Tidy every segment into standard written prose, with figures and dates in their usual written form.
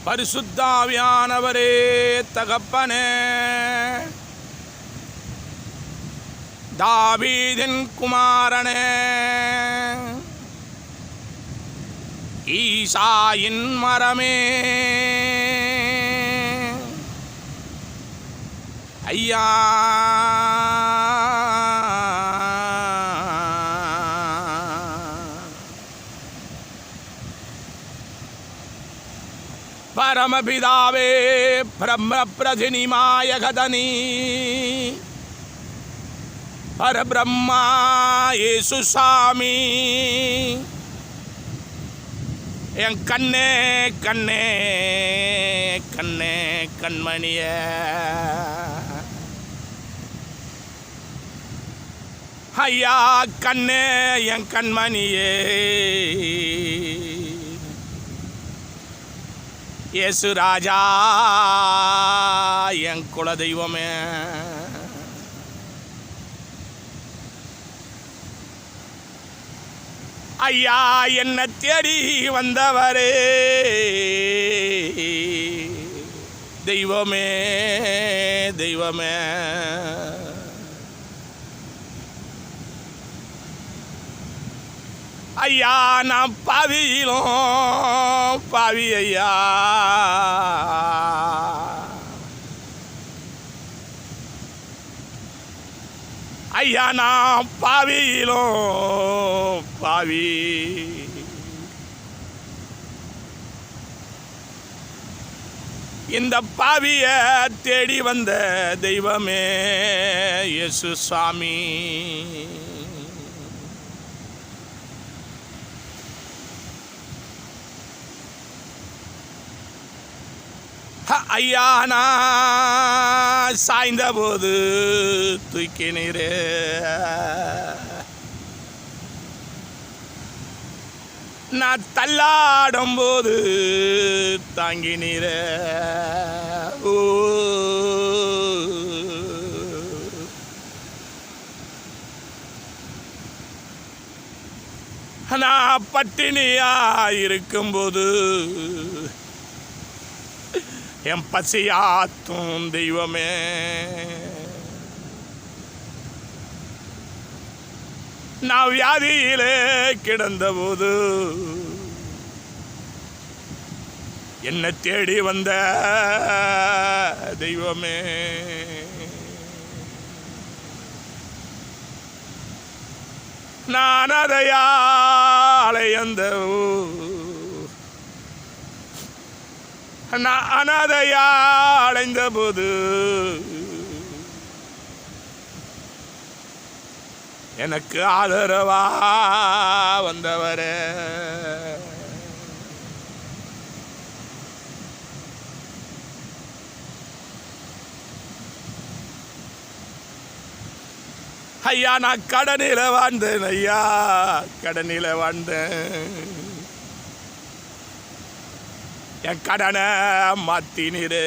பரிசுத்தாவியானவரே தகப்பனே, தாவீதின் குமாரனே, ஈசாயின் மரமே, ஐயா பரமபிதாவே, பிரம்ம பிரதினிமாயகதனி, பரபிரம்மா இயேசு சாமி, என் கண்ணே கண்ணே கண்ணே கண்மணிய, ஐயா கண்ணே என் கண்மணியே, இயேசு ராஜா என் குலதெய்வமே, ஐயா என்ன தேடி வந்தவரே, தெய்வமே தெய்வமே, ஐயா நான் பாவியிலும் பாவி ஐயா, ஐயா நான் பாவியிலும் பாவி, இந்த பாவிய தேடி வந்த தெய்வமே இயேசு சாமி, ஐயா நான் சாய்ந்த போது தூக்கினீரே, நான் தள்ளாடும் போது தாங்கினீரே, ஓ நான் பட்டினியா இருக்கும்போது என் பசியாத்தும் தெய்வமே, நான் வியாதியிலே கிடந்தபோது என்னை தேடி வந்த தெய்வமே, நான் அதையாலையந்த நான் அனாதையா அடைந்த போது எனக்கு ஆதரவா வந்தவரே, ஐயா நான் கடனில வாழ்ந்தேன், ஐயா கடனில வாழ்ந்தேன், என் கடனை மாத்தினீரே,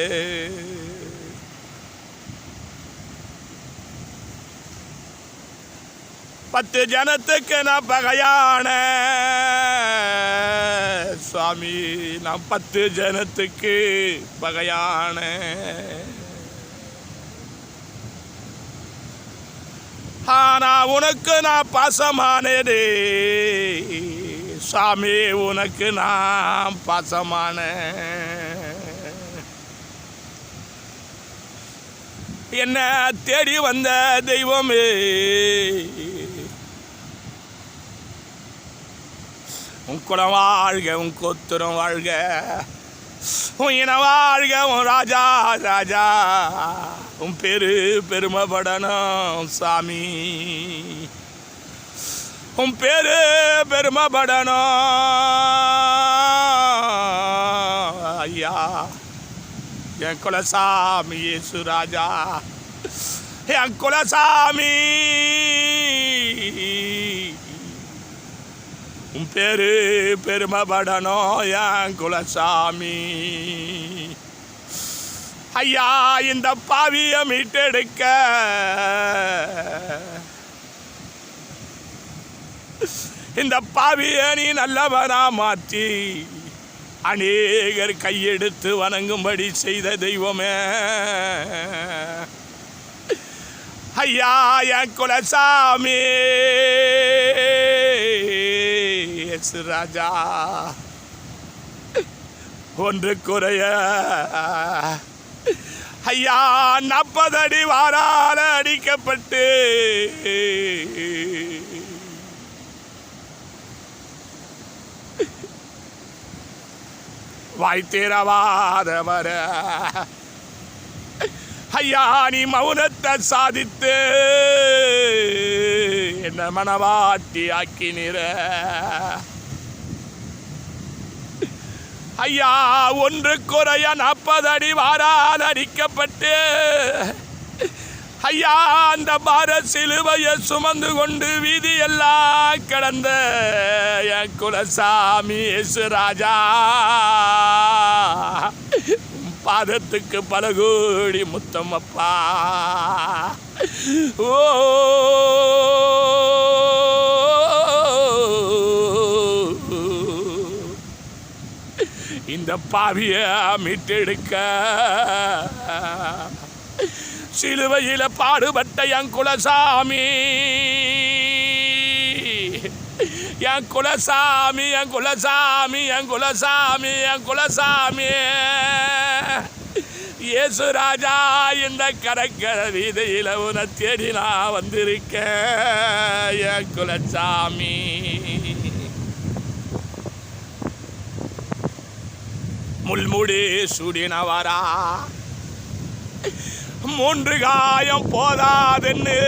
பத்து ஜனத்துக்கு நான் பகையான சுவாமி, நான் 10 ஜனத்துக்கு பகையான, ஆனா உனக்கு நான் பாசமானதே சாமி, உனக்கு நான் பாசமான, என்ன தேடி வந்த தெய்வமே, உன் குலம் வாழ்க, உன் கோத்திரம் வாழ்க, உன் இன வாழ்க, உன் ராஜா ராஜா, உன் பேரு பெருமைப்படணும் சாமி, உன் பேரு பெருமைப்படணும் ஐயா, என் குலசாமி இயேசு ராஜா, என் குலசாமி, உன் பேரு பெருமைப்படணும் என் குலசாமி, ஐயா இந்த பாவிய மீட்டெடுக்க இந்த பாவிய நீ நல்லவனா மாற்றி அநேகர் கையெடுத்து வணங்கும்படி செய்த தெய்வமே ஐயா என் குலசாமி ராஜா ஒன்று குறைய ஐயா 40 அடி வாரால அடிக்கப்பட்டு வாய் தேரவாதவர ஐயா நீ மௌனத்தை சாதித்து என்ன மனவாட்டி ஆக்கினிற ஐயா ஒன்று குறைய 40 அடி வாரால் அடிக்கப்பட்டு ஐயா அந்த பாரத் சிலுவையை சுமந்து கொண்டு வீதியெல்லாம் கடந்த என் குலசாமி இயேசு ராஜா பாதத்துக்கு பல கோடி முத்தம் அப்பா. ஓ இந்த பாவிய மீட்டெடுக்க சிலுவையில பாடுபட்ட என் குலசாமி என் குலசாமி என் குலசாமி என் குலசாமி என் குலசாமி இயேசு ராஜா இந்த கடற்கர வீதியில உன்னை தேடி நான் வந்திருக்கேன் என் குலசாமி. முள்முடி சுடினவரா 3 காயம் போதாதுன்னு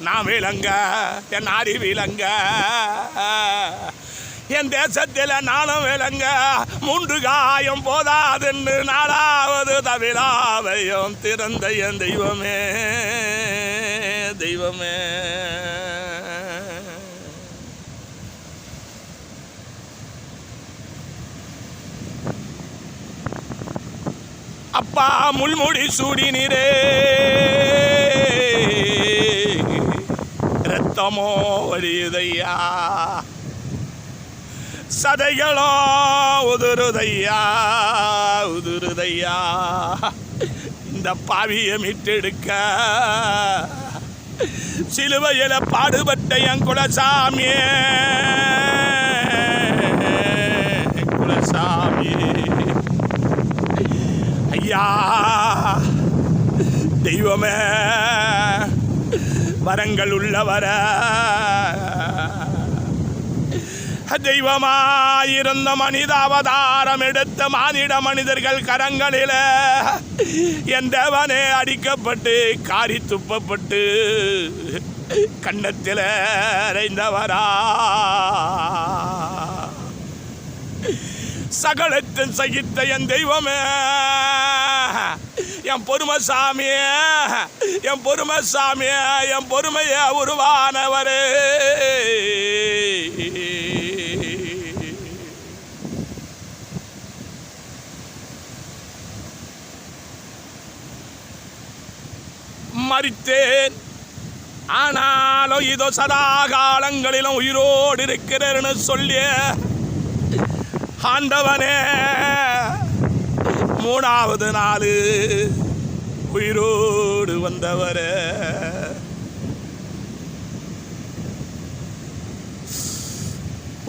நான் விளங்க என் நாடி விளங்க என் தேசத்தில் நானும் விளங்க 3 காயம் போதாதுன்னு 4வது தவிழாவையும் திறந்த என் தெய்வமே தெய்வமே. அப்பா முள்முடி சூடினீரே ரத்தமோ வலியுதையா சதைகளோ உதுருதையா உதுருதையா இந்த பாவியை மீட்டெடுக்க சிலுவையில பாடுபட்ட என் குலசாமி குலசாமி ஐயா தெய்வமே வரங்கள் உள்ளவர தெய்வமாயிருந்த மனித அவதாரம் எடுத்த மானிட மனிதர்கள் கரங்களில என் தேவனே அடிக்கப்பட்டு காரி துப்பப்பட்டு கண்ணத்தில் அறைந்தவரா சகலத்தின் சகித்த என் தெய்வமே என் பொறுமைசாமியே என் பொறுமைசாமியே என் பொறுமைய உருவானவரே மரித்தேன் ஆனாலும் இதோ சதா காலங்களிலும் உயிரோடு இருக்கிறேன்னு சொல்லிய ஆண்டவனே 3வது நாள் உயிரோடு வந்தவரே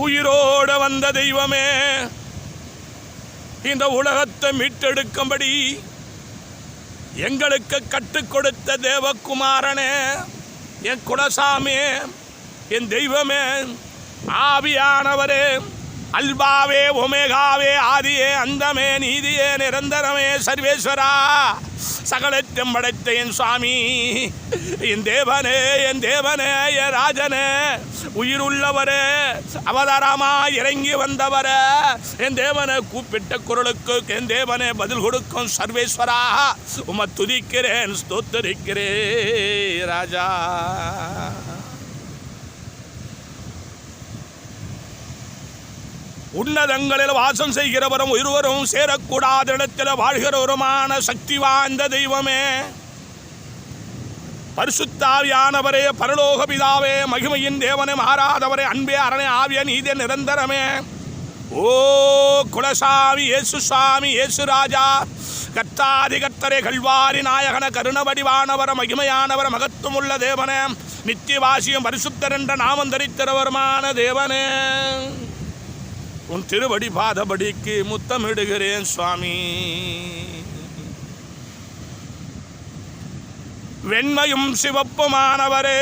உயிரோடு வந்த தெய்வமே இந்த உலகத்தை மீட்டெடுக்கும்படி எங்களுக்கு கற்றுக் கொடுத்த தேவகுமாரனே என் குலசாமி என் தெய்வமே ஆவியானவரே அல்பாவே ஒமேகாவே ஆதியே அந்தமே நீதியே நிரந்தரமே சர்வேஸ்வரா சகலத்தையும் படைத்த என் சுவாமி என் தேவனே என் ராஜனே உயிருள்ளவரே அவதாரமா இறங்கி வந்தவரே என் தேவனை கூப்பிட்ட குரலுக்கு என் தேவனே பதில் கொடுக்கும் சர்வேஸ்வரா உம்மை துதிக்கிறேன் ஸ்தோத்தரிக்கிறேன் ராஜா. உன்னதங்களில் வாசம் செய்கிறவரும் இருவரும் சேரக்கூடாத இடத்தில் வாழ்கிறவருமான சக்தி வாய்ந்த தெய்வமே பரிசுத்த ஆவியானவரே, பரலோக பிதாவே, மகிமையின் தேவனே, மாறாதவரே, அன்பே, அரணே, ஆவிய நீதே, நிரந்தரமே, ஓ குலசாமி இயேசு சாமி இயேசு ராஜா, கர்த்தாதி கர்த்தரே, கல்வாரி நாயகன, கருண வடிவானவர, மகிமையானவர, மகத்துவமுள்ள தேவனே, நித்தியவாசியும் பரிசுத்தர் என்ற நாமம் தரித்திரவருமான தேவனே, உன் திருவடி பாதபடிக்கு முத்தமிடுகிறேன் சுவாமி. வெண்மையும் சிவப்புமானவரே,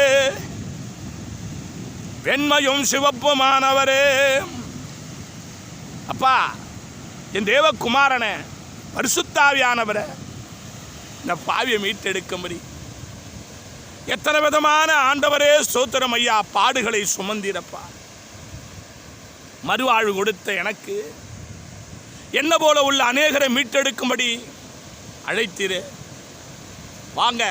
வெண்மையும் சிவப்புமானவரே, அப்பா என் தேவகுமாரனே, பரிசுத்தாவியானவரே, இந்த பாவியை மீட்டெடுக்கும்படி எத்தனை விதமான ஆண்டவரே ஸ்தோத்திரம் ஐயா, பாடுகளை சுமந்திரப்பா, மறுவாழ்வு கொடுத்த எனக்கு என்ன போல உள்ள அநேகரை மீட்டெடுக்கும்படி அழைத்தீரே. வாங்க,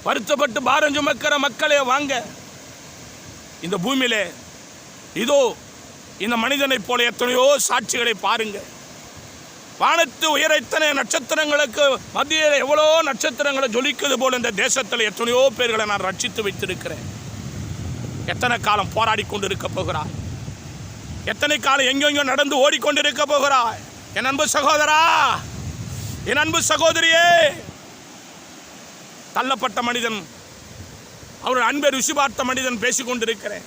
வருத்தப்பட்டு பாரம் சுமக்கிற மக்களே வாங்க. இந்த பூமியிலே இதோ இந்த மனிதனைப் போல எத்தனையோ சாட்சிகளை பாருங்க. வானத்து உயர இத்தனை நட்சத்திரங்களுக்கு மத்தியில் எவ்வளோ நட்சத்திரங்களை ஜொலிக்குது போல இந்த தேசத்தில் எத்தனையோ பேர்களை நான் ரட்சித்து வைத்திருக்கிறேன். எத்தனை காலம் போராடி கொண்டு இருக்க போகிறாய்? எத்தனை காலம் எங்கெங்கோ நடந்து ஓடிக்கொண்டிருக்க போகிறாய்? என் அன்பு சகோதரா, என் அன்பு சகோதரியே, தள்ளப்பட்ட மனிதன், அவர் அன்பை ருசி பார்த்த மனிதன் பேசிக்கொண்டிருக்கிறேன்.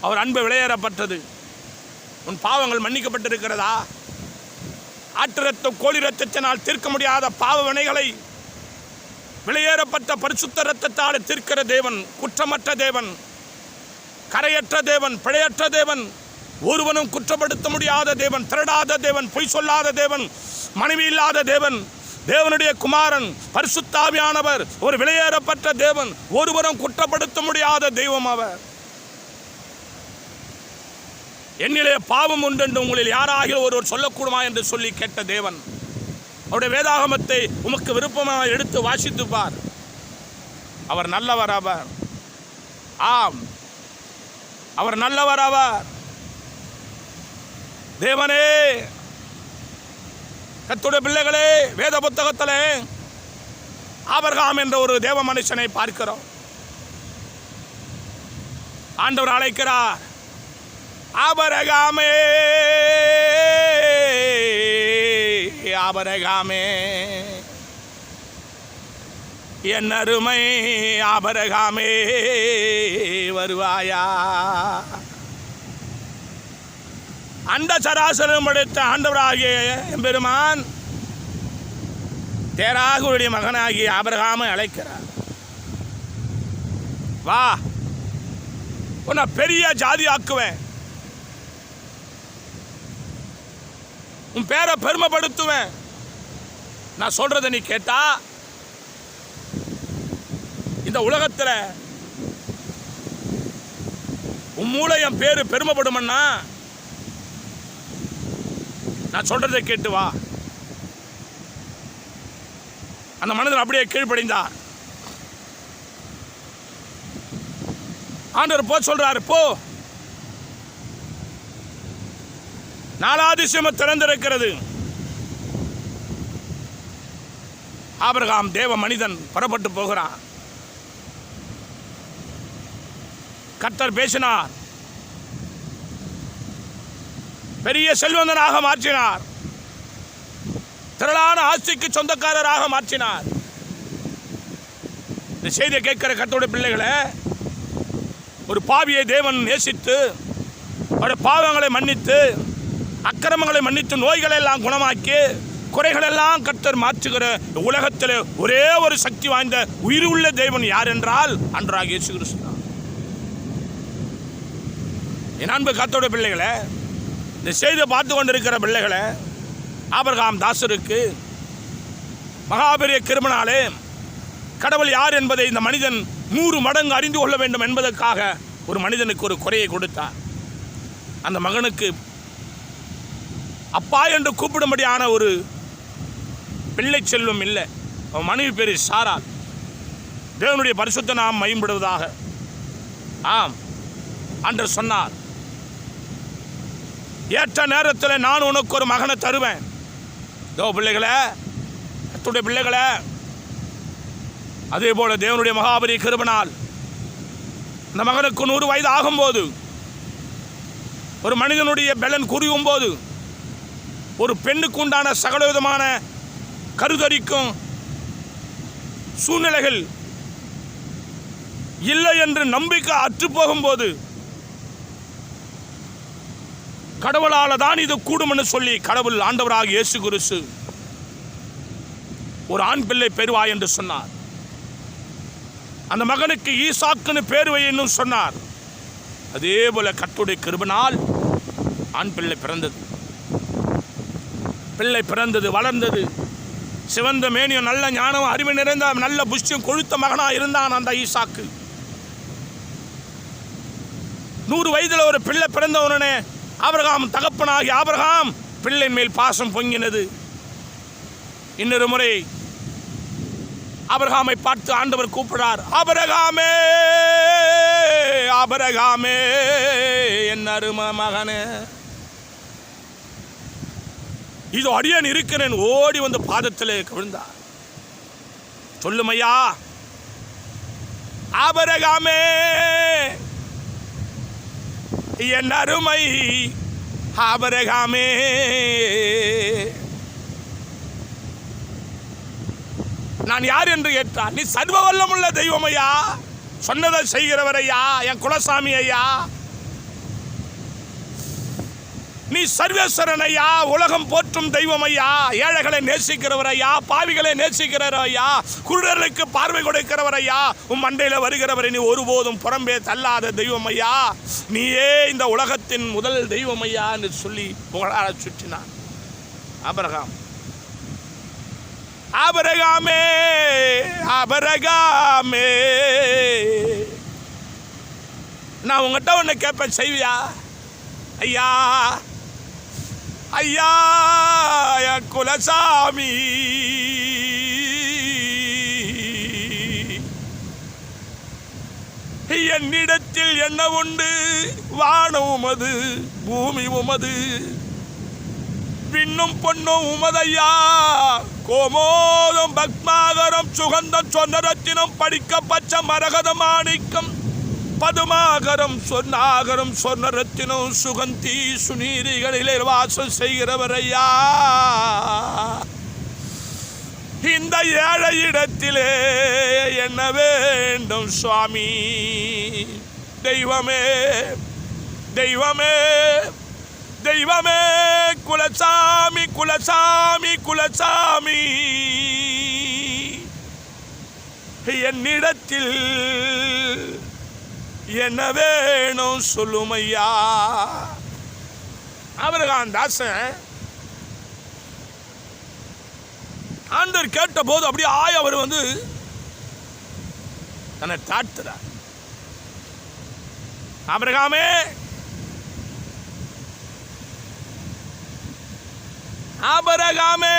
அவர் அன்பு விளையேறப்பட்டது. உன் பாவங்கள் மன்னிக்கப்பட்டிருக்கிறதா? ஆட்டு ரத்தம், கோழி ரத்தத்தினால் தீர்க்க முடியாத பாவ வினைகளை விளையேறப்பட்ட பரிசுத்த ரத்தத்தால் தீர்க்கிற தேவன், குற்றமற்ற தேவன், கரையற்ற தேவன், பிழையற்ற தேவன், ஒருவனும் குற்றப்படுத்த முடியாத தேவன், திருடாத தேவன், பொய் சொல்லாத தேவன், மனைவி இல்லாத தேவன், தேவனுடைய குமாரன் பரிசுத்த ஆவியானவர், ஒரு விலையேறப்பட்ட தேவன், ஒருவரும் குற்றப்படுத்த முடியாத தெய்வம் அவர். என்னிலே பாவம் உண்டு என்று உங்களில் யாராகிய ஒருவர் சொல்லக்கூடுமா என்று சொல்லி கேட்ட தேவன், அவருடைய வேதாகமத்தை உமக்கு விருப்பமாக எடுத்து வாசித்து பார். அவர் நல்லவர் அவர். ஆம், அவர் நல்லவர் அவர். தேவனே, கர்த்தருடைய பிள்ளைகளே, வேத புத்தகத்திலே ஆபிரகாம் என்ற ஒரு தேவ மனுஷனை பார்க்கிறோம். ஆண்டவர் அழைக்கிறார், ஆபிரகாமே, ஆபிரகாமே, என் அருமை ஆபிரகாமே, வருவாயா? அந்த சராசரம் படைத்த ஆண்டவராகிய எம்பெருமான் தேராகுடைய மகனாகிய ஆபிரகாமை அழைக்கிறார். வா, உன்னை பெரிய ஜாதி ஆக்குவேன், உன் பேரை பெருமைப்படுத்துவேன். நான் சொல்றதை நீ கேட்டா இந்த உலகத்தில் உன் மூளை என் பேரு பெருமைப்படுமன்னா நான் சொல்றதை கேட்டு வா. அந்த மனிதன் அப்படியே கீழ்ப்படிந்தார். ஆண்டவர் போ சொல்றாரு, போ. நாலாதிசயம் திறந்திருக்கிறது. ஆபிரகாம் தேவ மனிதன் புறப்பட்டு போகிறான். கர்த்தர் பேசினார், பெரிய செல்வந்தனாக மாற்றினார், திரளான ஆஸ்திக்கு சொந்தக்காரராக மாற்றினார். இந்த செய்தியை கேட்கிற கர்த்தருடைய பிள்ளைகளை, ஒரு பாவியை தேவன் நேசித்து அவருடைய பாவங்களை மன்னித்து அக்கிரமங்களை மன்னித்து நோய்களை எல்லாம் குணமாக்கி குறைகளெல்லாம் கர்த்தர் மாற்றுகிற உலகத்தில் ஒரே ஒரு சக்தி வாய்ந்த உயிர் உள்ள தேவன் யார் என்றால் அன்றாக இயேசு கிறிஸ்து. என் அன்பு கர்த்தருடைய பிள்ளைகளை, இந்த செய்தியை பார்த்து கொண்டிருக்கிற பிள்ளைகளை, ஆபிரகாம் தாசருக்கு மகாபெரிய கிருபையினாலே கடவுள் யார் என்பதை இந்த மனிதன் 100 மடங்கு அறிந்து கொள்ள வேண்டும் என்பதற்காக ஒரு மனிதனுக்கு ஒரு குறையை கொடுத்தார். அந்த மகனுக்கு அப்பா என்று கூப்பிடும்படியான ஒரு பிள்ளை செல்வம் இல்லை. அவன் மனைவி பேரு சாராள். தேவனுடைய பரிசுத்த நாம் மகிமைப்படுவதாக. ஆம், ஆண்டவர் சொன்னார், ஏற்ற நேரத்தில் நான் உனக்கு ஒரு மகனை தருவேன். பிள்ளைகளே, கர்த்தருடைய பிள்ளைகளே, அதே போல தேவனுடைய மகாபலி கிருபையினால் அந்த மகனுக்கு 100 வயது ஆகும்போது, ஒரு மனிதனுடைய பலன் குறையும் போது, ஒரு பெண்ணுக்கு உண்டான சகலவிதமான கருதரிக்கும் சூழ்நிலைகள் இல்லை என்று நம்பிக்கை அற்று போகும்போது, கடவுளால் தான் இது கூடும் என்று சொல்லி கடவுள் ஆண்டவராக இயேசு கிறிஸ்து ஒரு ஆண் பிள்ளை பெறுவாய் என்று சொன்னார். அந்த மகனுக்கு ஈசாக்குன்னு பேர் வை என்று சொன்னார். அதே போல கர்த்தருடைய கிருபையினால் ஆண் பிள்ளை பிறந்தது. பிள்ளை பிறந்தது, வளர்ந்தது. சிவந்த மேனியும் நல்ல ஞானம் அறிவு நிறைந்த நல்ல புஷ்டியும் கொழுத்த மகனாக இருந்தான் அந்த ஈசாக்கு. 100 வயதில் ஒரு பிள்ளை பிறந்தவனே ஆபிரகாம் தகப்பனாகி ஆபிரகாம் பிள்ளை மேல் பாசம் பொங்கினது. இன்னொரு முறை ஆபிரகாமை பார்த்து ஆண்டவர் கூப்பிடுறார், ஆபிரகாமே ஆபிரகாமே என் அருமை மகனே, இது அடியேன் இருக்கிறேன். ஓடி வந்து பாதத்திலே விழுந்தார். சொல்லுமையா ஆபிரகாமே என் அருமை ஆபிரகாமே, நான் யார் என்று கேட்டார். நீ சர்வ வல்லமுள்ள தெய்வம் ஐயா, சொன்னதை செய்கிறவர் ஐயா, என் குலசாமி ஐயா, நீ சர்வேஸ்வரன் ஐயா, உலகம் போற்றும் தெய்வம் ஐயா, ஏழைகளை நேசிக்கிறவர் ஐயா, பாவிகளை நேசிக்கிறவர் ஐயா, குருடர்களுக்கு பார்வை கொடுக்கிறவர் ஐயா, உன் மண்டையில் வருகிறவரை நீ ஒருபோதும் புறம்பே தள்ளாத தெய்வம் ஐயா, நீயே இந்த உலகத்தின் முதல் தெய்வம் ஐயா என்று சொல்லி புகழார சுற்றினான் ஆபிரகாம். ஆபிரகாமே ஆபிரகாமே, நான் உங்கள்கிட்ட ஒன்று கேட்பேன், செய்வியா? ஐயா ஐயா என் குலசாமி, என்னிடத்தில் என்ன உண்டு? வானம் உமது, பூமி உமது, பின்னும் பொன்னும் உமதையா, கோமோதம் பத்மாகரம் சுகந்தம் சொன்னரத்தினம் படிக்க பச்ச மரகத மாணிக்கம் பதுமாகரம் சொன்னாகரம் சொன்னரத்தினம் சுகந்தி சுநீரிகளிலே வாசம் செய்கிறவரையா, இந்த ஏழை இடத்திலே என்ன வேண்டும் சுவாமி? தெய்வமே தெய்வமே தெய்வமே, குலசாமி குலசாமி குலசாமி, என்னிடத்தில் என்ன வேணும் சொல்லுமையா? ஆபிரகாம் தாசன் ஆண்டவர் கேட்ட போது அப்படியே அவர் வந்து தன்னை தாழ்த்துறார். ஆபிரகாமே ஆபிரகாமே,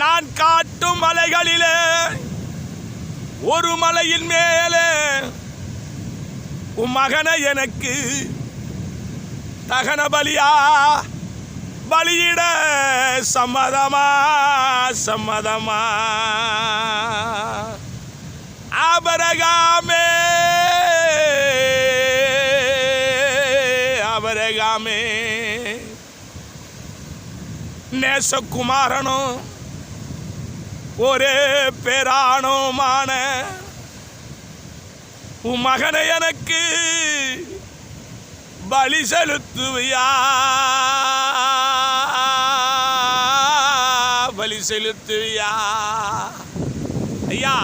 நான் காட்டும் மலைகளிலே ஒரு மலையின் மேலே உன் மகனை எனக்கு தகன பலியா பலியிட சம்மதமா சம்மதமா? ஆபிரகாமே ஆபிரகாமே, நேசகுமாரனும் ஒரே பேரானுமான உன் மகனை எனக்கு பலி செலுத்துவியா பலி செலுத்துவியா? ஐயா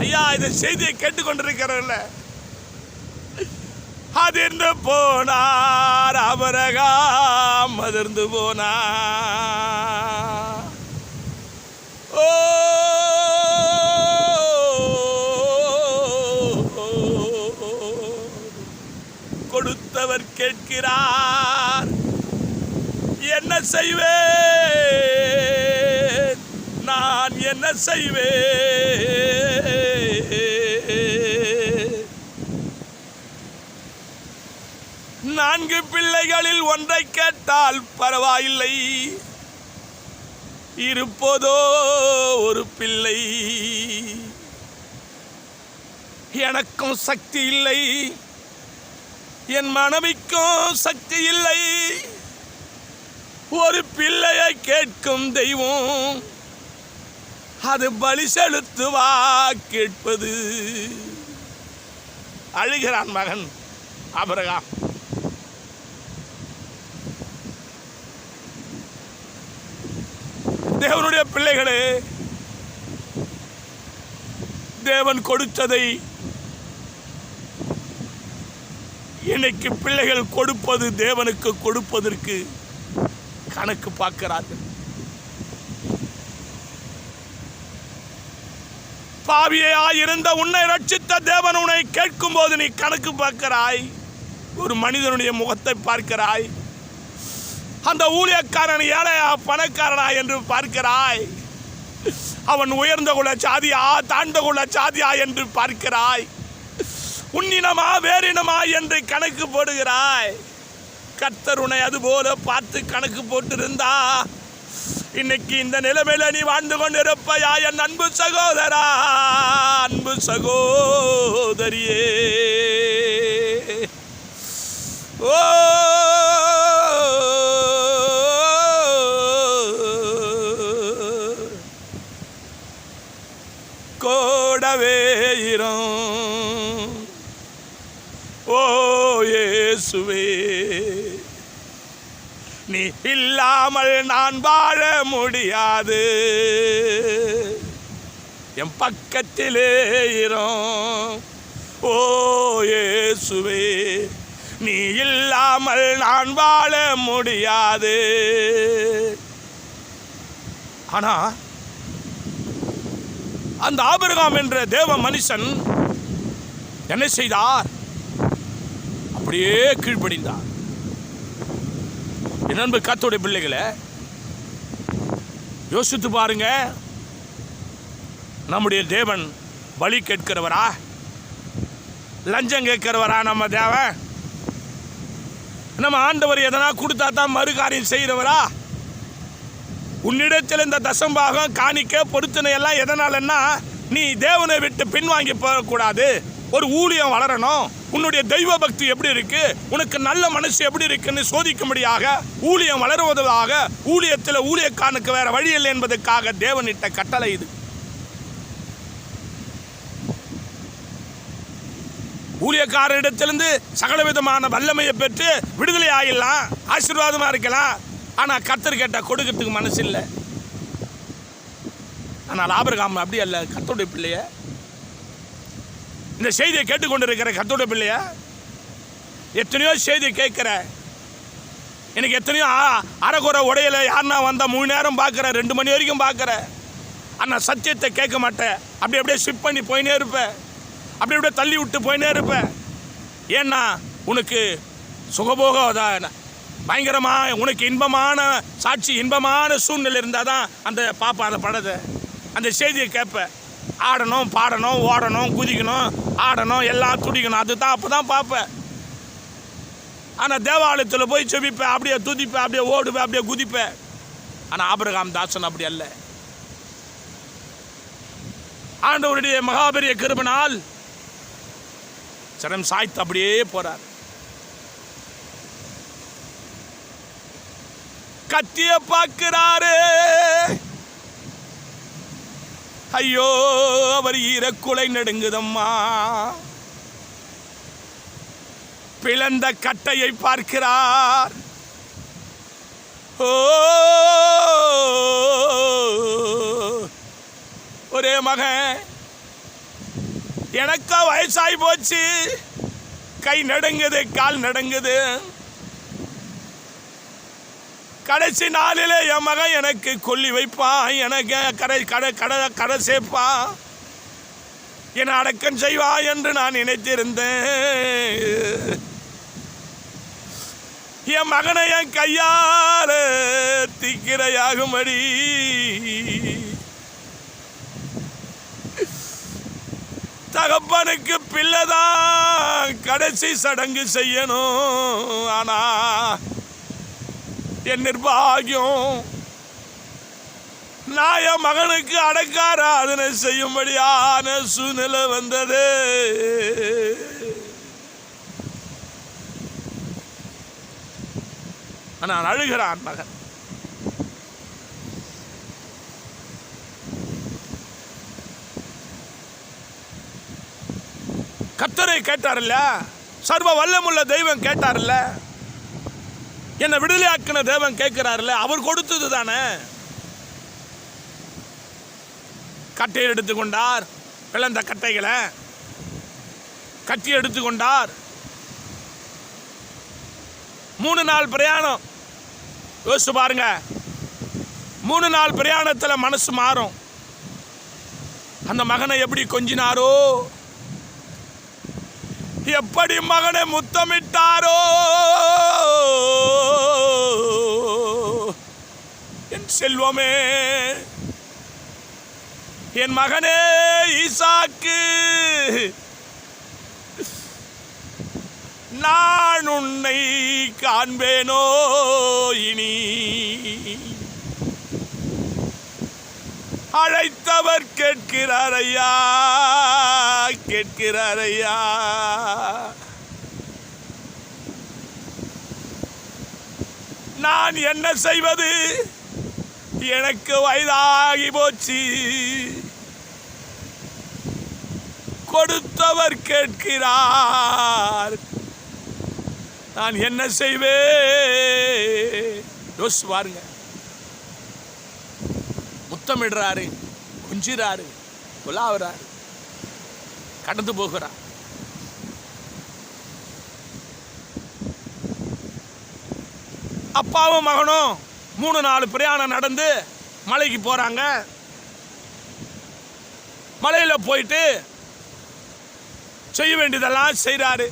ஐயா, இந்த செய்தியை கேட்டுக்கொண்டிருக்கிறல்ல, அதிர்ந்து போனார் ஆபிரகாம், அதிர்ந்து போனார். ஓ கொடுத்தவர் கேட்கிறார், என்ன செய்வேன் நான், என்ன செய்வேன்? 4 பிள்ளைகளில் ஒன்றை கேட்டால் பரவாயில்லை, இருப்பதோ ஒரு பிள்ளை. எனக்கும் சக்தி இல்லை, என் மனைவிக்கும் சக்தி இல்லை. ஒரு பிள்ளையை கேட்கும் தெய்வம், அது பலி செலுத்துவா கேட்பது. அழுகிறான் மகன் ஆபிரகாம். தேவனுடைய பிள்ளைகளே, தேவன் கொடுத்ததை இன்னைக்கு பிள்ளைகள் கொடுப்பது தேவனுக்கு கொடுப்பதற்கு கணக்கு பார்க்கிறார்கள். பாவியாயிருந்த உன்னை ரட்சித்த தேவன் உன்னை கேட்கும் போது நீ கணக்கு பார்க்கிறாய். ஒரு மனிதனுடைய முகத்தை பார்க்கிறாய். அந்த ஊழியக்காரன் ஏழையா பணக்காரனா என்று பார்க்கிறாய். அவன் உயர்ந்த குல சாதியா தாழ்ந்த குல சாதியா என்று பார்க்கிறாய். உன்னினமா வேறினமா என்று கணக்கு போடுகிறாய். கர்த்தர் உன்னை அதுபோல பார்த்து கணக்கு போட்டிருந்தா இன்னைக்கு இந்த நிலைமையில நீ வாழ்ந்து கொண்டிருப்பையா என் அன்பு சகோதரா, அன்பு சகோதரியே. ஓ கோடவேயிரும் ஓ இயேசுவே, நீ இல்லாமல் நான் வாழ முடியாது. என் பக்கத்திலே இரும் ஓ இயேசுவே, நீ இல்லாமல் நான் வாழ முடியாது. ஆனா அந்த ஆபிரகாம் என்ற தேவ மனுஷன் என்ன செய்தார்? அப்படியே கீழ்ப்படிந்தார். என் அன்பு கர்த்தருடைய பிள்ளைகளை யோசித்து பாருங்க. நம்முடைய தேவன் பலி கேட்கிறவரா, லஞ்சம் கேட்கிறவரா? நம்ம தேவன் நம்ம ஆண்டவர் எதனா கொடுத்தா தான் மறுகாரியம் செய்கிறவரா? உன்னிடத்தில் இந்த தசம்பாகம் காணிக்க பொருத்தனை எல்லாம் எதனாலன்னா நீ தேவனை விட்டு பின்வாங்கி போகக்கூடாது. ஒரு ஊழியம் வளரணும். உன்னுடைய தெய்வ பக்தி எப்படி இருக்கு, உனக்கு நல்ல மனசு எப்படி இருக்குன்னு சோதிக்கும்படியாக, ஊழியம் வளருவதாக, ஊழியத்தில் ஊழியக்காரனுக்கு வேற வழி இல்லை என்பதற்காக தேவனிட்ட கட்டளை இது. ஊழியக்காரரிடத்திலிருந்து சகல விதமான வல்லமையை பெற்று விடுதலை ஆகிடலாம், ஆசீர்வாதமா இருக்கலாம். ஆனால் கர்த்தர் கேட்ட கொடுக்கிறதுக்கு மனசு இல்லை. ஆனால் ஆபிரகாம் அப்படி அல்ல. கர்த்தருடைய பிள்ளைய, இந்த செய்தியை கேட்டுக்கொண்டிருக்கிற கர்த்தருடைய பிள்ளைய, எத்தனையோ செய்தியை கேட்குற, எனக்கு எத்தனையோ அரைக்குறை உடையில யாருன்னா வந்தால் 3 நேரம் பார்க்குற, 2 மணி வரைக்கும் பார்க்குற. ஆனால் சத்தியத்தை கேட்க மாட்டேன். அப்படி அப்படியே ஸ்விப் பண்ணி போயினே இருப்பேன், அப்படி அப்படியே தள்ளி விட்டு போயினே இருப்பேன். ஏன்னா உனக்கு சுகபோக பயங்கரமாக உனக்கு இன்பமான சாட்சி, இன்பமான சூழ்நிலை இருந்தால் தான் அந்த பார்ப்பேன், அந்த படத்தை, அந்த செய்தியை கேட்பேன். ஆடணும், பாடணும், ஓடணும், குதிக்கணும், ஆடணும், எல்லாம் துடிக்கணும், அதுதான் அப்போ தான் பார்ப்பேன். ஆனால் தேவாலயத்தில் போய் செபிப்பேன், அப்படியே துதிப்பேன், அப்படியே ஓடுவேன், அப்படியே குதிப்பேன். ஆனால் ஆபிரகாம் தாசன் அப்படி அல்ல. ஆண்டவருடைய மகாபெரிய கிருபையினால் சரம் சாய்த்து அப்படியே போறார். கத்திய பார்க்கிறாரு. ஐயோ, அவர் ஈரக்குலை நடுங்குதம்மா. பிளந்த கட்டையை பார்க்கிறார். ஓ, ஒரே மகன், எனக்கா வயசாகி போச்சு, கை நடுங்குது, கால் நடுங்குது. கடைசி நாளிலே என் மகன் எனக்கு கொல்லி வைப்பான், எனக்கு கடை சேர்ப்பான், என்னை அடக்கம் செய்வா என்று நான் நினைத்திருந்தேன். என் மகனை என் கையால தீக்கிரையாகும்படி தகப்பனுக்கு பிள்ளைதான் கடைசி சடங்கு செய்யணும். ஆனா என் நிர்பாகியம், நான் என் மகனுக்கு அடக்காராதனை செய்யும்படியான சூழ்நிலை வந்தது. நான் அழுகிறான் மகன். கர்த்தரை கேட்டார்ல, சர்வ வல்லமுள்ள தெய்வம் கேட்டார்ல, என்னை விடுதலையாக்கின தேவன் கேட்கிறார்ல, அவர் கொடுத்தது தானே. கட்டையை எடுத்துக்கொண்டார், பிளந்த கட்டைகளை கட்டி எடுத்துக்கொண்டார். 3 நாள் பிரயாணம் யோசிச்சு பாருங்க. 3 நாள் பிரயாணத்தில் மனசு மாறும். அந்த மகனை எப்படி கொஞ்சினாரோ, எப்படி மகனை முத்தமிட்டாரோ, என் செல்வமே, என் மகனே ஈசாக்கு, நான் உன்னை காண்பேனோ இனி, அழைத்தவர் கேட்கிறார் ஐயா, கேட்கிறார் ஐயா. நான் என்ன செய்வது, எனக்கு வயதாகி போச்சு. கொடுத்தவர் கேட்கிறார், நான் என்ன செய்வேன்? யோசிச்சு பாருங்க. முத்தமிடுறாரு, குஞ்சிறாரு, கொலாவுறாரு, கடந்து போகிறார். அப்பாவும் மகனும் 3 நாள் பிரயாணம் நடந்து மலைக்கு போறாங்க. மலையில போயிட்டு செய்ய வேண்டியதெல்லாம் செய்றாரு.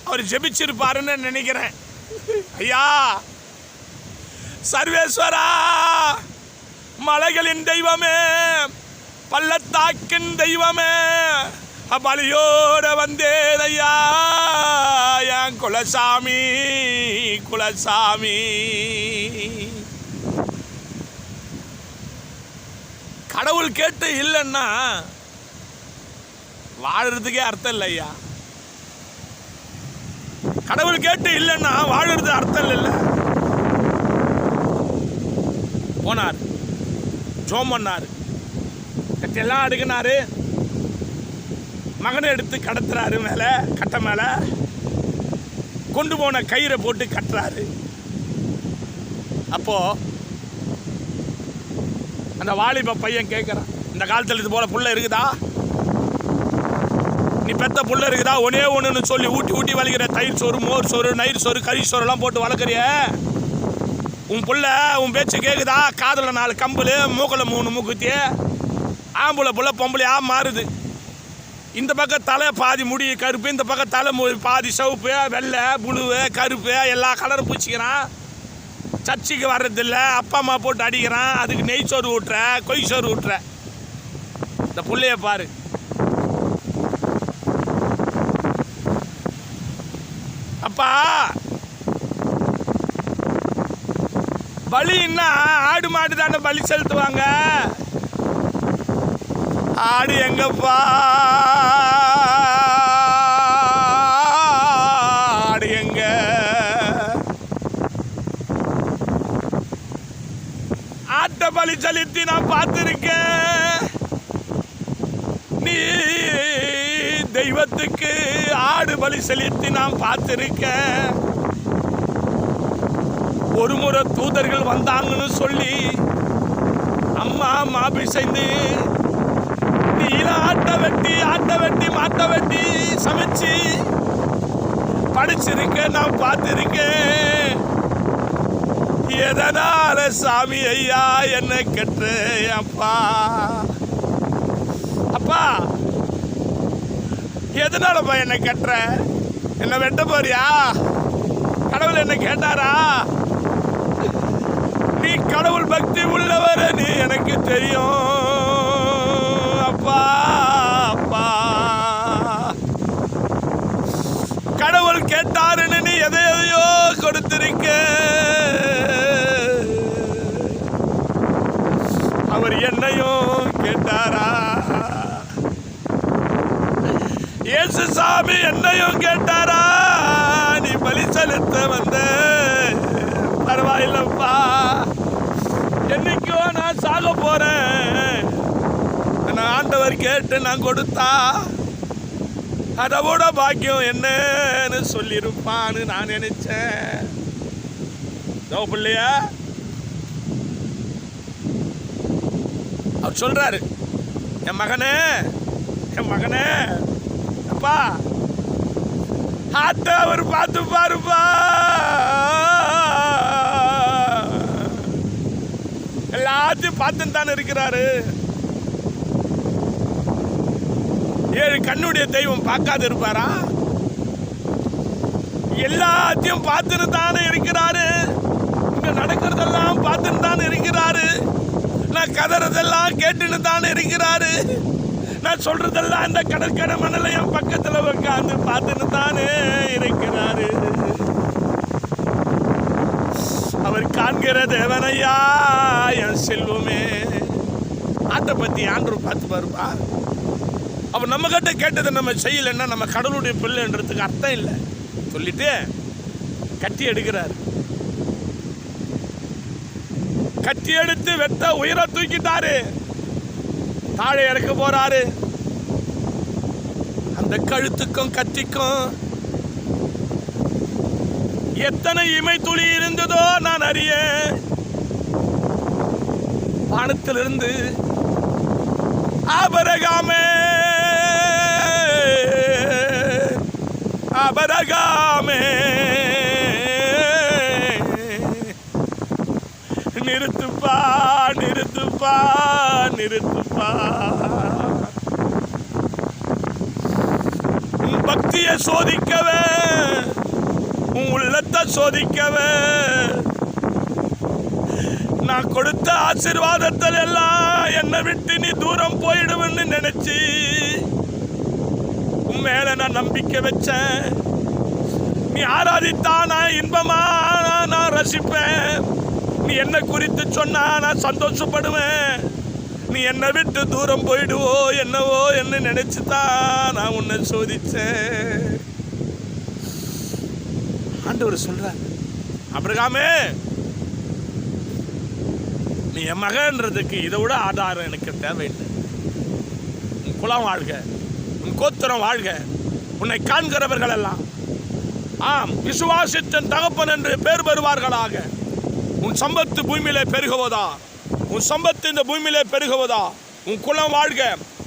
அவர் ஜெபிச்சிருப்பாருன்னு நினைக்கிறேன். ஐயா சர்வேஸ்வரா, மலைகளின் தெய்வமே, பள்ளத்தாக்கின் தெய்வமே, பலியோட வந்தேன் ஐயா, என் குலசாமி, குலசாமி. கடவுள் கேட்டு இல்லைன்னா வாழறதுக்கே அர்த்தம் இல்லை ஐயா. கடவுள் கேட்டு இல்லைன்னா வாழறது அர்த்தம் இல்லை. போனார், ஜோம் பண்ணார், கட்டெல்லாம் அடுக்கினாரு, மகனை எடுத்து கடத்துறாரு. மேலே கட்டை மேலே கொண்டு போன கயிறை போட்டு கட்டுறாரு. அப்போ அந்த வாலிப பையன் கேட்குறான், இந்த காலத்தில் இது போல புள்ள இருக்குதா? நீ பெத்த புள்ள இருக்குதா? ஒன்னே ஒன்றுன்னு சொல்லி ஊட்டி ஊட்டி வளர்க்கிற, தயிர் சோறு, மோர் சோறு, நயிர் சோறு, கறி சோறுலாம் போட்டு வளர்க்குறிய உன் புள்ள உன் பேச்சு கேட்குதா? காதில் 4 கம்பல், மூக்கில் 3 மூக்குத்தி, ஆம்பளை புள்ள பொம்பளையா மாறுது. இந்த பக்கம் தலை பாதி முடி கருப்பு, இந்த பக்கம் தலை பாதி சிவப்பு, வெள்ளை, புழுவு, கருப்பு, எல்லா கலரும் பூச்சிக்கிறான். சர்ச்சைக்கு வர்றதில்ல, அப்பா அம்மா போட்டு அடிக்கிறான். அதுக்கு நெய் சோறு ஊட்டுற, கொய் சோறு ஊட்டுற. இந்த புள்ளைய பாரு. அப்பா பலின்னா ஆடு மாடு தானே பலி செலுத்துவாங்க. ஆடு எங்கப்பா, ஆடு எங்க? ஆட்டை பலி செலுத்தி நான் பார்த்திருக்கேன். நீ தெய்வத்துக்கு ஆடு பலி செலுத்தி நான் பார்த்திருக்கேன். ஒரு முறை தூதர்கள் வந்தாங்கன்னு சொல்லி அம்மா மாபி செய்து ஆட்டை வெட்டி மாட்டை வெட்டி சமைச்சு படிச்சிருக்கேன், நான் பார்த்திருக்கேன். எதனால சாமி ஐயா என்ன கெட்ட? அப்பா அப்பா எதனாலப்பா என்ன கெட்டுற? என்ன வெட்ட போறியா? கடவுள் என்ன கேட்டாரா? நீ கடவுள் பக்தி உள்ளவர், நீ எனக்கு தெரியும். அப்பா அப்பா, கடவுள் கேட்டாருன்னு நீ எதையோ கொடுத்திருக்க. இயேசு சாமி என்னையும் கேட்டாரா, நீ பலி செலுத்த வந்த, பரவாயில்லப்பா, என்னைக்கோ நான் சாக போறேன், ஆண்டவர் கேட்டு நான் கொடுத்தா அதோட பாக்கியம் என்னன்னு சொல்லிருப்பான்னு நான் நினைச்சேன். பிள்ளையா அவர் சொல்றாரு, என் மகனே அப்பா ஆத்த அவர் பார்த்து பாருப்பா, எல்லாத்தையும் பார்த்துன்னு தானே இருக்கிறாரு. 7 கண்ணுடைய தெய்வம் பார்க்காது இருப்பாரா? எல்லாத்தையும் பார்த்துன்னு தானே இருக்கிறாரு. இங்க நடக்கிறதெல்லாம் பார்த்துன்னு தானே இருக்கிறாரு. நான் கதறதெல்லாம் கேட்டுன்னு தானே இருக்கிறாரு. நான் சொல்றதெல்லாம் இந்த கடற்கரை மணல என் பக்கத்துல உட்காந்து பார்த்துன்னு தானே இருக்கிறாரு. அவர் காண்கிற தேவனையா என் செல்வமே. ஆட்டை பத்தி ஆண்டவர் பார்த்து பாருப்பா. அவர் நம்ம கிட்ட கேட்டதை நம்ம செய்யலைன்னா நம்ம கடவுளுடைய பிள்ளைன்றதுக்கு அர்த்தம் இல்லை. சொல்லிட்டு கட்டி எடுக்கிறார். கட்டி எடுத்து வெட்ட உயிரை தூக்கிட்டாரு. தாழை இறக்க போறாரு. அந்த கழுத்துக்கும் கத்திக்கும் எத்தனை இமை துளி இருந்ததோ நான் அறிய. வானத்திலிருந்து ஆபரகாமே நிறுத்துப்பா உன் பக்தியை சோதிக்கவே, உன் உள்ளத்தை சோதிக்கவே, நான் கொடுத்த ஆசீர்வாதத்தில் எல்லாம் என்னை விட்டு நீ தூரம் போயிடுவேன்னு நினைச்சு உன் மேல நான் நம்பிக்கை வச்சேன். நீ ஆராதித்தா நான் இன்பமா நான் ரசிப்பேன். நீ என்ன குறித்து சொன்னா நான் சந்தோஷப்படுவேன். நீ என்னை விட்டு தூரம் போயிடுவோ என்னவோ என்ன நினைச்சுதான் நான் உன்னை சோதிச்சேன். ஆண்டவர் சொல்ற, ஆபிரகாமே நீ என் மகன்றதுக்கு இதை விட ஆதாரம் எனக்கு தேவையில்லை. உன் குலம் வாழ்க, உன் கோத்திரம் வாழ்க, உன்னை காண்கிறவர்கள் எல்லாம் ஆம் விசுவாசத்தின் தகப்பன் என்று பேர் பெறுவார்களாக. உன் சம்பத்து பூமியிலே பெருகுவதா, உன் சம்பத்து இந்த பூமியிலே பெருகுவதா. உன் குலம் வாழ்க,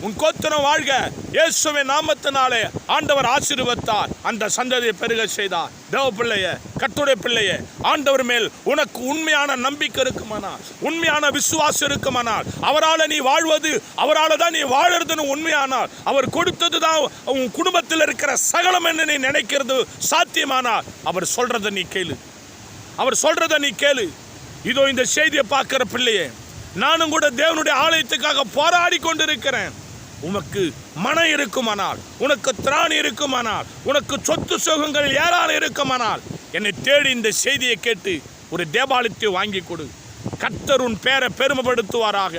உன் கோத்திரம் வாழ்க. இயேசுவின் நாமத்தினாலே ஆண்டவர் ஆசீர்வதித்தார். அந்த சந்ததியை பெருக செய்தார். தேவ பிள்ளைய, கர்த்தருடைய பிள்ளைய, ஆண்டவர் மேல் உனக்கு உண்மையான நம்பிக்கை இருக்குமானால், உண்மையான விசுவாசம் இருக்குமானால், அவரால் நீ வாழ்வது, அவரால் தான் நீ வாழறதுன்னு உண்மையானால், அவர் கொடுத்தது தான் உன் குடும்பத்தில் இருக்கிற சகலம் என்று நீ நினைக்கிறது சாத்தியமானால், அவர் சொல்றதை நீ கேளு. அவர் சொல்றதை நீ கேளு. இதோ இந்த செய்தியை பார்க்கிற பிள்ளையே, நானும் கூட தேவனுடைய ஆலயத்துக்காக போராடி கொண்டிருக்கிறேன். உனக்கு மனம் இருக்குமானால், உனக்கு திராணி இருக்குமானால், உனக்கு சொத்து சுகங்கள் ஏராளம் இருக்குமானால், என்னை தேடி இந்த செய்தியை கேட்டு ஒரு தேவாலயத்தை வாங்கி கொடு. கர்த்தர் உன் பேரை பெருமைப்படுத்துவாராக.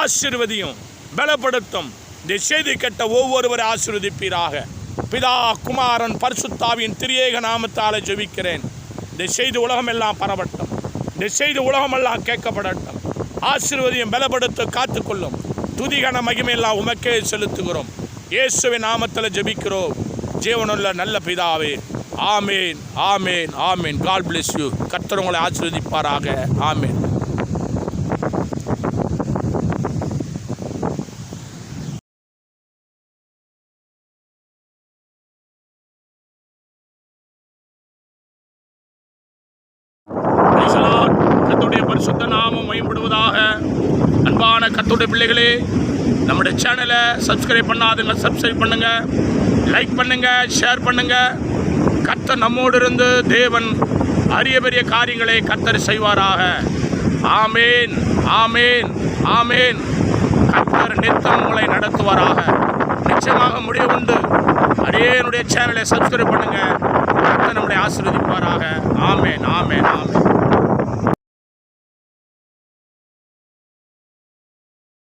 ஆசீர்வதியும் பலப்படுத்தும். இந்த செய்தி கேட்ட ஒவ்வொருவரை ஆசீர்வதிப்பீராக. பிதா குமாரன் பரிசுத்தாவின் திரியேக நாமத்தாலே ஜெபிக்கிறேன். இந்த செய்தி உலகமெல்லாம் பரவட்டும். இந்த செய்தி உலகமெல்லாம் கேட்கப்படட்டும். ஆசீர்வதியும் பலப்படுத்த காத்துக்கொள்ளும். துதிகன மகிமையெல்லாம் உமக்கே செலுத்துகிறோம். இயேசுவின் நாமத்தில் ஜெபிக்கிறோம் ஜீவனுள்ள நல்ல பிதாவே. ஆமேன், ஆமேன், ஆமேன். God bless you. கர்த்தர் உங்களை ஆசீர்வதிப்பாராக. ஆமேன். கர்த்தருடைய பரிசுத்த நாமம் மகிமைப்படுவதாக. அன்பான கர்த்தருடைய பிள்ளைகளே, நம்முடைய சேனலை சப்ஸ்கிரைப் பண்ணாதுங்க, சப்ஸ்கிரைப் பண்ணுங்க, லைக் பண்ணுங்க, ஷேர் பண்ணுங்க. கர்த்தர் நம்மோடு இருந்து தேவன் அரிய பெரிய காரியங்களை கர்த்தர் செய்வாராக. ஆமேன், ஆமேன், ஆமேன். கர்த்தர் நித்தம் உங்களை நடத்துவாராக. நிச்சயமாக முடிய உண்டு. அடியே என்னுடைய சேனலை சப்ஸ்கிரைப் பண்ணுங்க. கர்த்தர் நம்மளை ஆசீர்வதிப்பாராக. ஆமேன், ஆமேன்.